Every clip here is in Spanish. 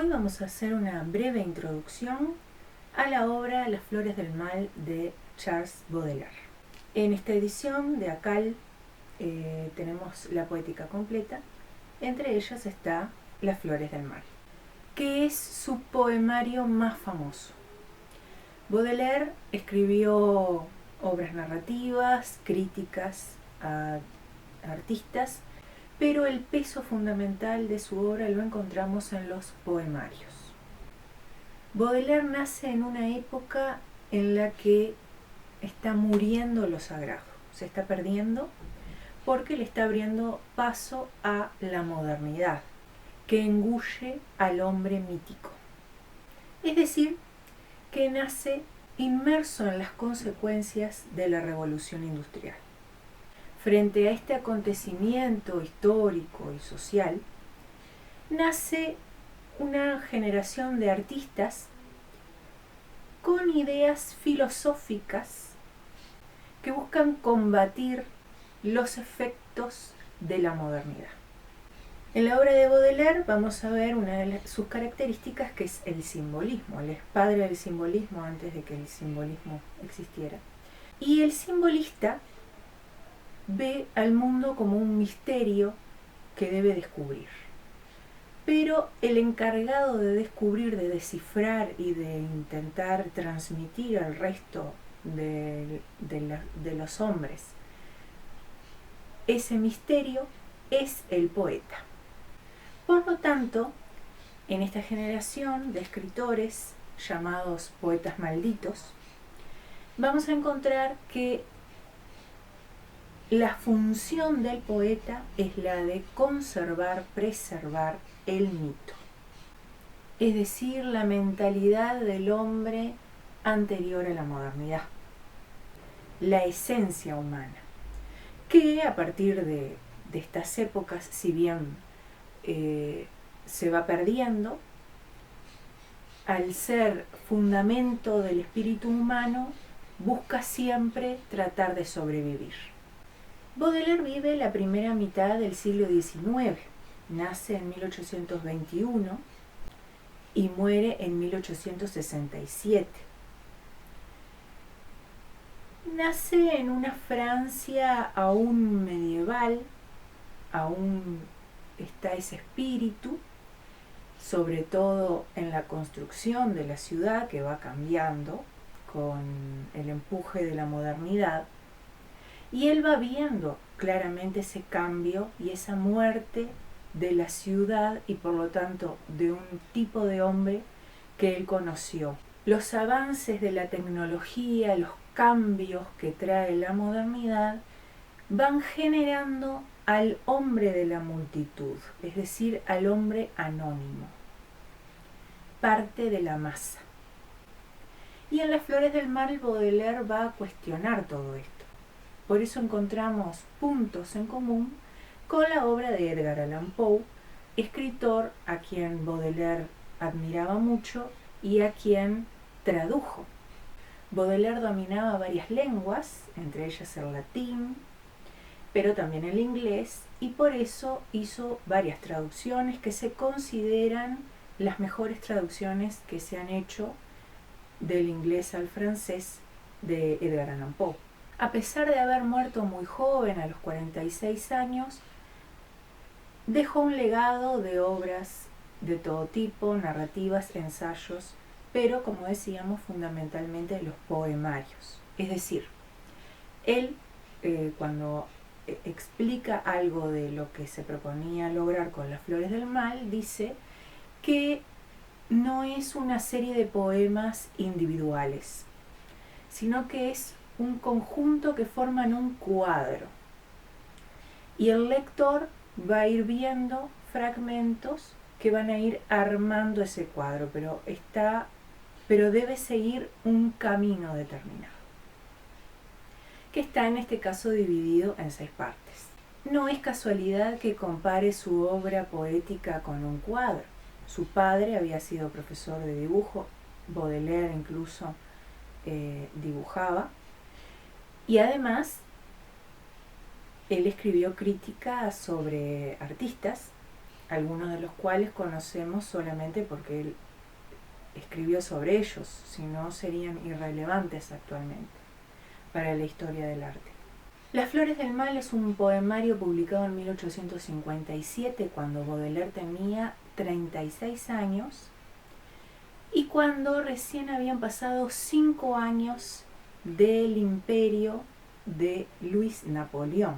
Hoy vamos a hacer una breve introducción a la obra Las Flores del Mal de Charles Baudelaire. En esta edición de ACAL tenemos la poética completa, entre ellas está Las Flores del Mal, que es su poemario más famoso. Baudelaire escribió obras narrativas, críticas a artistas, pero el peso fundamental de su obra lo encontramos en los poemarios. Baudelaire nace en una época en la que está muriendo lo sagrado, se está perdiendo porque le está abriendo paso a la modernidad, que engulle al hombre mítico. Es decir, que nace inmerso en las consecuencias de la revolución industrial. Frente a este acontecimiento histórico y social, nace una generación de artistas con ideas filosóficas que buscan combatir los efectos de la modernidad. En la obra de Baudelaire vamos a ver una de sus características, que es el simbolismo. Él es padre del simbolismo antes de que el simbolismo existiera. Y el simbolista ve al mundo como un misterio que debe descubrir. Pero el encargado de descubrir, de descifrar y de intentar transmitir al resto de los hombres ese misterio es el poeta. Por lo tanto, en esta generación de escritores llamados poetas malditos, vamos a encontrar que la función del poeta es la de conservar, preservar el mito, es decir, la mentalidad del hombre anterior a la modernidad, la esencia humana, que a partir de estas épocas, si bien se va perdiendo, al ser fundamento del espíritu humano, busca siempre tratar de sobrevivir. Baudelaire vive la primera mitad del siglo XIX, nace en 1821 y muere en 1867. Nace en una Francia aún medieval, aún está ese espíritu, sobre todo en la construcción de la ciudad, que va cambiando con el empuje de la modernidad. Y él va viendo claramente ese cambio y esa muerte de la ciudad y por lo tanto de un tipo de hombre que él conoció. Los avances de la tecnología, los cambios que trae la modernidad van generando al hombre de la multitud, es decir, al hombre anónimo, parte de la masa. Y en Las Flores del Mal Baudelaire va a cuestionar todo esto. Por eso encontramos puntos en común con la obra de Edgar Allan Poe, escritor a quien Baudelaire admiraba mucho y a quien tradujo. Baudelaire dominaba varias lenguas, entre ellas el latín, pero también el inglés, y por eso hizo varias traducciones que se consideran las mejores traducciones que se han hecho del inglés al francés de Edgar Allan Poe. A pesar de haber muerto muy joven, a los 46 años, dejó un legado de obras de todo tipo, narrativas, ensayos, pero como decíamos, fundamentalmente los poemarios. Es decir, él cuando explica algo de lo que se proponía lograr con Las Flores del Mal, dice que no es una serie de poemas individuales, sino que es un conjunto que forman un cuadro. Y el lector va a ir viendo fragmentos que van a ir armando ese cuadro, pero debe seguir un camino determinado, que está en este caso dividido en 6 partes. No es casualidad que compare su obra poética con un cuadro. Su padre había sido profesor de dibujo, Baudelaire incluso dibujaba, y además él escribió críticas sobre artistas algunos de los cuales conocemos solamente porque él escribió sobre ellos, si no serían irrelevantes actualmente para la historia del arte. Las Flores del Mal es un poemario publicado en 1857, cuando Baudelaire tenía 36 años y cuando recién habían pasado 5 años del imperio de Luis Napoleón,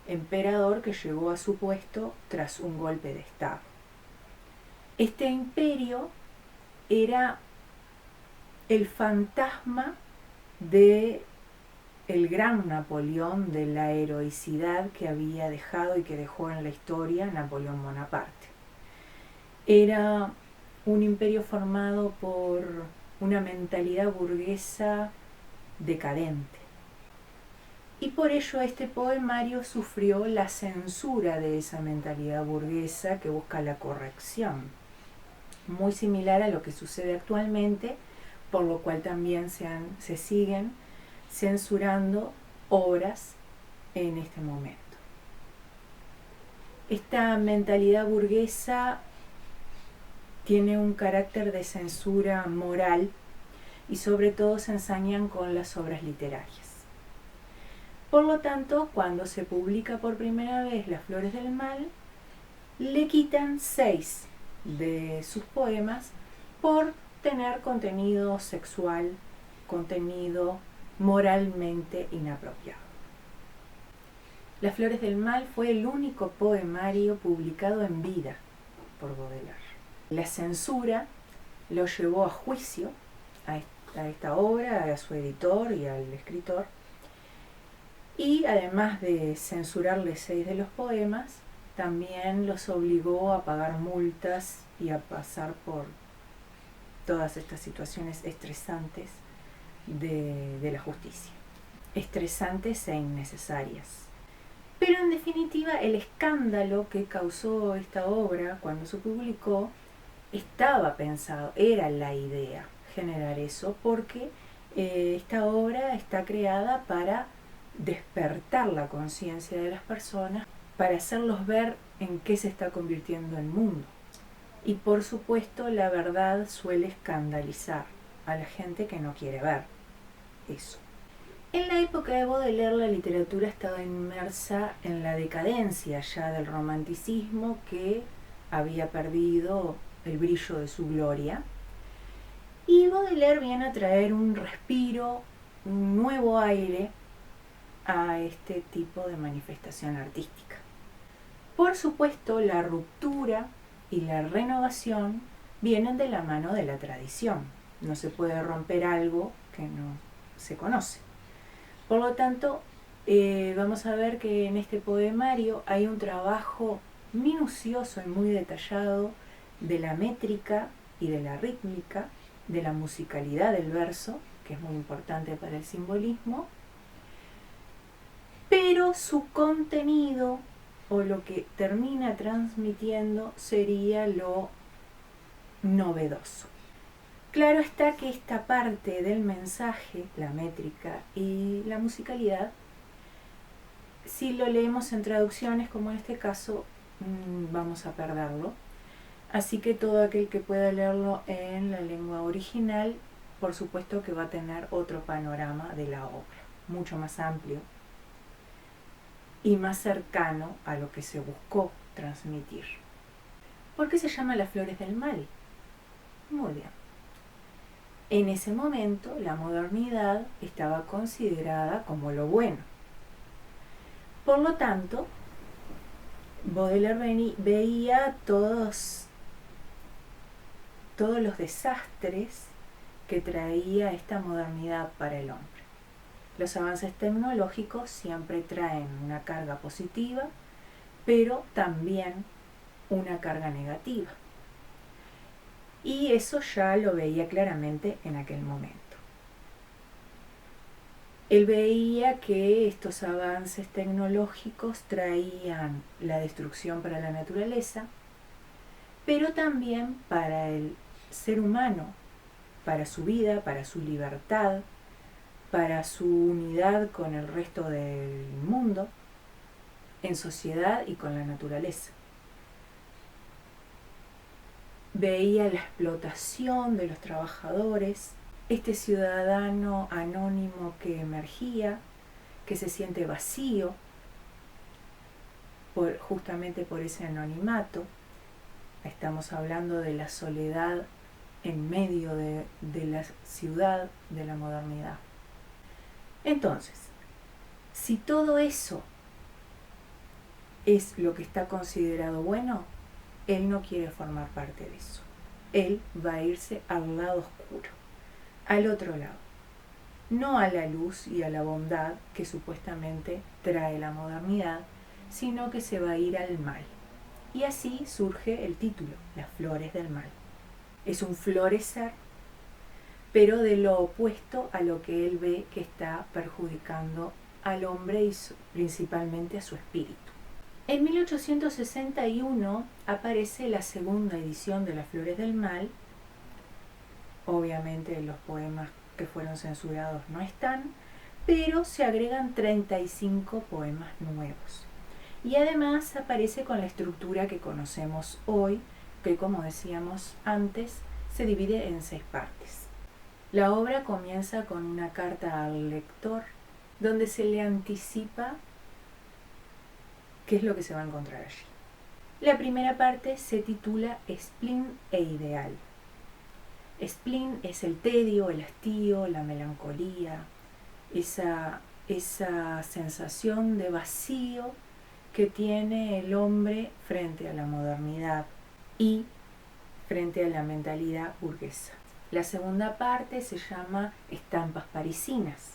emperador que llegó a su puesto tras un golpe de Estado. Este imperio era el fantasma de el gran Napoleón, de la heroicidad que había dejado y que dejó en la historia Napoleón Bonaparte. Era un imperio formado por una mentalidad burguesa decadente. Y por ello este poemario sufrió la censura de esa mentalidad burguesa que busca la corrección, muy similar a lo que sucede actualmente, por lo cual también se siguen censurando obras en este momento. Esta mentalidad burguesa tiene un carácter de censura moral y sobre todo se ensañan con las obras literarias. Por lo tanto, cuando se publica por primera vez Las Flores del Mal, le quitan 6 de sus poemas por tener contenido sexual, contenido moralmente inapropiado. Las Flores del Mal fue el único poemario publicado en vida por Baudelaire. La censura lo llevó a juicio a esta obra, a su editor y al escritor, y además de censurarle 6 de los poemas, también los obligó a pagar multas y a pasar por todas estas situaciones estresantes de la justicia, estresantes e innecesarias. Pero en definitiva, el escándalo que causó esta obra cuando se publicó estaba pensado, era la idea generar eso, porque esta obra está creada para despertar la conciencia de las personas, para hacerlos ver en qué se está convirtiendo el mundo. Y por supuesto, la verdad suele escandalizar a la gente que no quiere ver eso. En la época de Baudelaire, la literatura estaba inmersa en la decadencia ya del romanticismo, que había perdido el brillo de su gloria, y Baudelaire viene a traer un respiro, un nuevo aire a este tipo de manifestación artística. Por supuesto, la ruptura y la renovación vienen de la mano de la tradición. No se puede romper algo que no se conoce. Por lo tanto, vamos a ver que en este poemario hay un trabajo minucioso y muy detallado de la métrica y de la rítmica, de la musicalidad del verso, que es muy importante para el simbolismo, pero su contenido o lo que termina transmitiendo sería lo novedoso. Claro está que esta parte del mensaje, la métrica y la musicalidad, si lo leemos en traducciones como en este caso, vamos a perderlo. Así que todo aquel que pueda leerlo en la lengua original, por supuesto que va a tener otro panorama de la obra, mucho más amplio y más cercano a lo que se buscó transmitir. ¿Por qué se llama Las Flores del Mal? Muy bien. En ese momento, la modernidad estaba considerada como lo bueno. Por lo tanto, Baudelaire veía todos los desastres que traía esta modernidad para el hombre. Los avances tecnológicos siempre traen una carga positiva, pero también una carga negativa. Y eso ya lo veía claramente en aquel momento. Él veía que estos avances tecnológicos traían la destrucción para la naturaleza, pero también para el ser humano, para su vida, para su libertad, para su unidad con el resto del mundo, en sociedad y con la naturaleza. veía la explotación de los trabajadores, este ciudadano anónimo que emergía, que se siente vacío justamente por ese anonimato. Estamos hablando de la soledad en medio de la ciudad, de la modernidad. Entonces, si todo eso es lo que está considerado bueno, él no quiere formar parte de eso. Él va a irse al lado oscuro, al otro lado, no a la luz y a la bondad que supuestamente trae la modernidad, sino que se va a ir al mal. Y así surge el título, Las flores del mal. Es un florecer, pero de lo opuesto a lo que él ve que está perjudicando al hombre y principalmente a su espíritu. En 1861 aparece la segunda edición de Las flores del mal. Obviamente los poemas que fueron censurados no están, pero se agregan 35 poemas nuevos. Y además aparece con la estructura que conocemos hoy, que como decíamos antes, se divide en 6 partes. La obra comienza con una carta al lector, donde se le anticipa qué es lo que se va a encontrar allí. La primera parte se titula Spleen e ideal. Spleen es el tedio, el hastío, la melancolía, esa sensación de vacío que tiene el hombre frente a la modernidad y frente a la mentalidad burguesa. La segunda parte se llama Estampas parisinas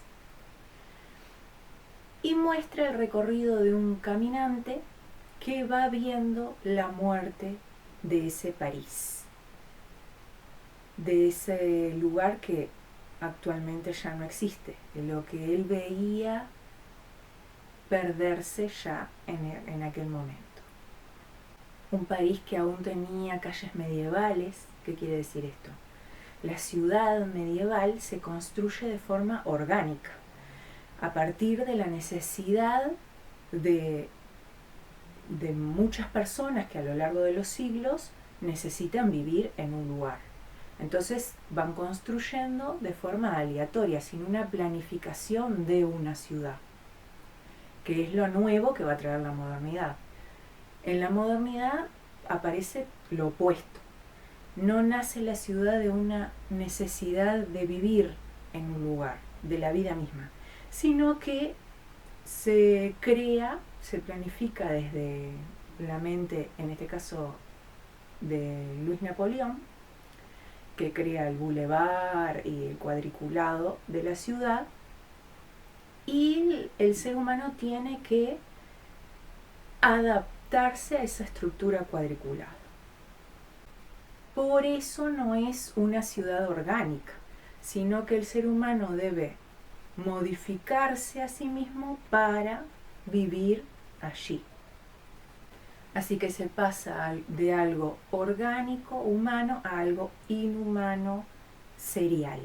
y muestra el recorrido de un caminante que va viendo la muerte de ese París, de ese lugar que actualmente ya no existe, de lo que él veía perderse ya en aquel momento. Un París que aún tenía calles medievales. ¿Qué quiere decir esto? La ciudad medieval se construye de forma orgánica, a partir de la necesidad de muchas personas que a lo largo de los siglos necesitan vivir en un lugar. Entonces van construyendo de forma aleatoria, sin una planificación de una ciudad, que es lo nuevo que va a traer la modernidad. En la modernidad aparece lo opuesto. No nace la ciudad de una necesidad de vivir en un lugar, de la vida misma, sino que se crea, se planifica desde la mente, en este caso de Luis Napoleón, que crea el bulevar y el cuadriculado de la ciudad, y el ser humano tiene que adaptarse a esa estructura cuadriculada. Por eso no es una ciudad orgánica, sino que el ser humano debe modificarse a sí mismo para vivir allí. Así que se pasa de algo orgánico, humano, a algo inhumano, serial.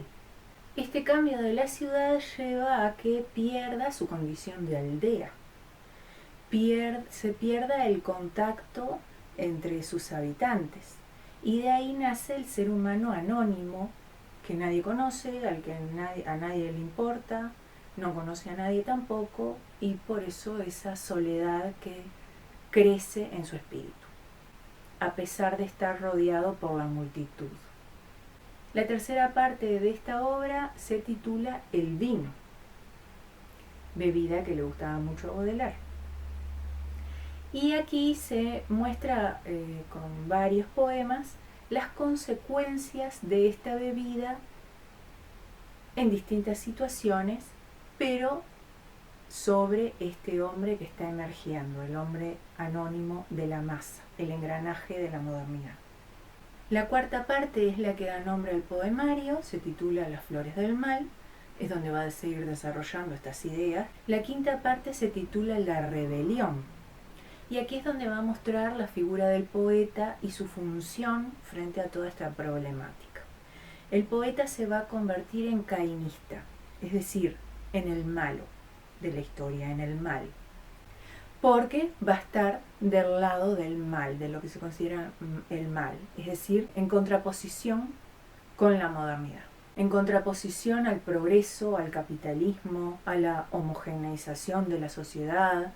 Este cambio de la ciudad lleva a que pierda su condición de aldea. Se pierda el contacto entre sus habitantes. Y de ahí nace el ser humano anónimo, que nadie conoce, a nadie le importa, no conoce a nadie tampoco, y por eso esa soledad que crece en su espíritu, a pesar de estar rodeado por la multitud. La tercera parte de esta obra se titula El vino, bebida que le gustaba mucho a Baudelaire. Y aquí se muestra con varios poemas las consecuencias de esta bebida en distintas situaciones, pero sobre este hombre que está emergiendo, el hombre anónimo de la masa, el engranaje de la modernidad. La cuarta parte es la que da nombre al poemario, se titula Las flores del mal, es donde va a seguir desarrollando estas ideas. La quinta parte se titula La rebelión, y aquí es donde va a mostrar la figura del poeta y su función frente a toda esta problemática. El poeta se va a convertir en cainista, es decir, en el malo de la historia, en el mal. porque va a estar del lado del mal, de lo que se considera el mal, es decir, en contraposición con la modernidad, en contraposición al progreso, al capitalismo, a la homogeneización de la sociedad,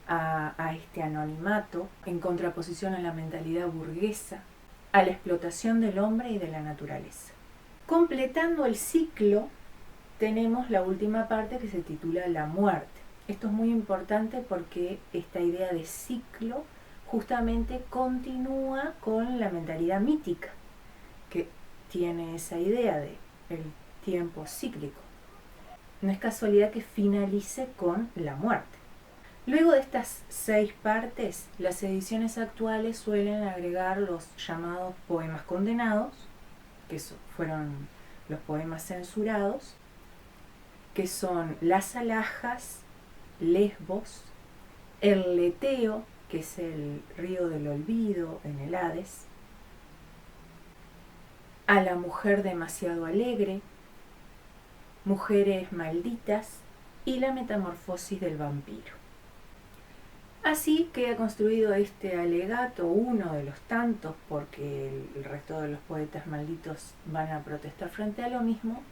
a este anonimato, en contraposición a la mentalidad burguesa, a la explotación del hombre y de la naturaleza. Completando el ciclo, tenemos la última parte que se titula La muerte. Esto es muy importante porque esta idea de ciclo justamente continúa con la mentalidad mítica, que tiene esa idea de el tiempo cíclico. No es casualidad que finalice con la muerte. Luego de estas 6 partes, las ediciones actuales suelen agregar los llamados poemas condenados, que fueron los poemas censurados, que son Las alhajas, Lesbos, el Leteo, que es el río del olvido en el Hades, A la mujer demasiado alegre, Mujeres malditas y La metamorfosis del vampiro. Así queda construido este alegato, uno de los tantos, porque el resto de los poetas malditos van a protestar frente a lo mismo,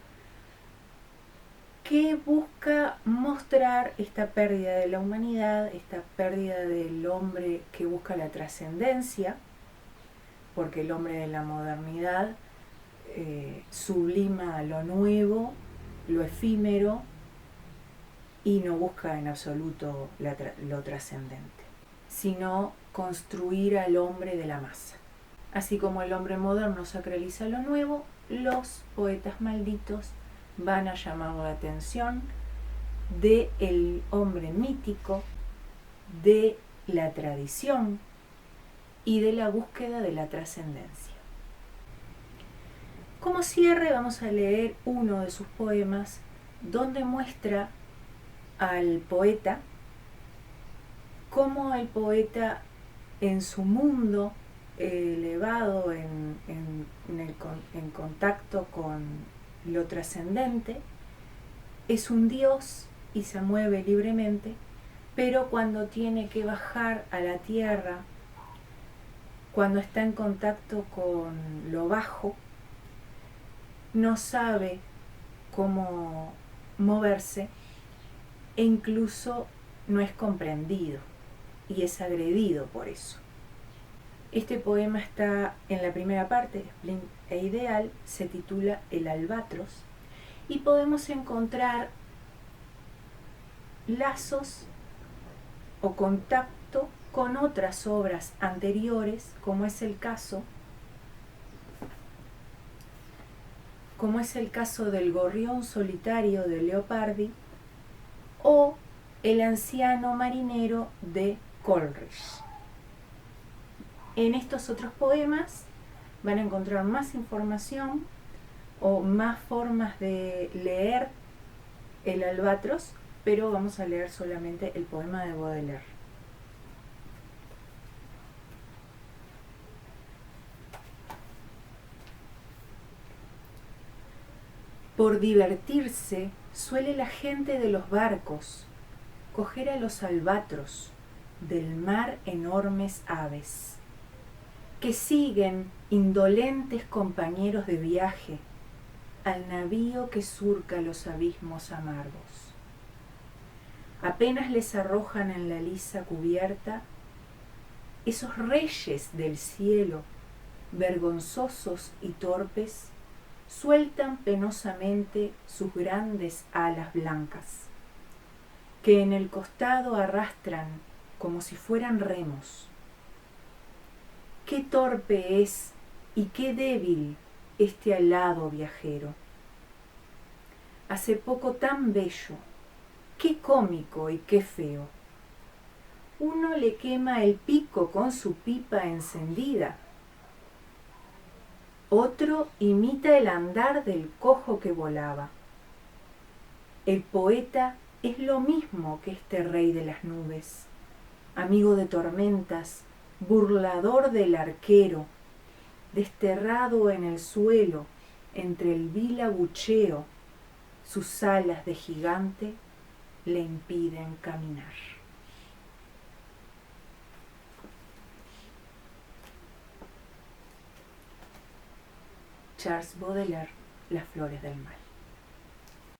que busca mostrar esta pérdida de la humanidad, esta pérdida del hombre que busca la trascendencia, porque el hombre de la modernidad sublima lo nuevo, lo efímero, y no busca en absoluto lo trascendente, sino construir al hombre de la masa. Así como el hombre moderno sacraliza lo nuevo, los poetas malditos van a llamar la atención del hombre mítico, de la tradición y de la búsqueda de la trascendencia. Como cierre vamos a leer uno de sus poemas donde muestra al poeta cómo el poeta en su mundo elevado en contacto con lo trascendente es un dios y se mueve libremente, pero cuando tiene que bajar a la tierra, cuando está en contacto con lo bajo, no sabe cómo moverse e incluso no es comprendido y es agredido por eso. Este poema está en la primera parte, Splint e Ideal, se titula El albatros, y podemos encontrar lazos o contacto con otras obras anteriores, como es el caso del Gorrión solitario de Leopardi o El anciano marinero de Coleridge. En estos otros poemas van a encontrar más información o más formas de leer el albatros, pero vamos a leer solamente el poema de Baudelaire. Por divertirse suele la gente de los barcos coger a los albatros del mar enormes aves, que siguen indolentes compañeros de viaje al navío que surca los abismos amargos. Apenas les arrojan en la lisa cubierta, esos reyes del cielo, vergonzosos y torpes, sueltan penosamente sus grandes alas blancas, que en el costado arrastran como si fueran remos. Qué torpe es y qué débil este alado viajero. Hace poco tan bello, qué cómico y qué feo. Uno le quema el pico con su pipa encendida, otro imita el andar del cojo que volaba. El poeta es lo mismo que este rey de las nubes, amigo de tormentas, burlador del arquero, desterrado en el suelo entre el vil abucheo, sus alas de gigante le impiden caminar. Charles Baudelaire, Las flores del mal.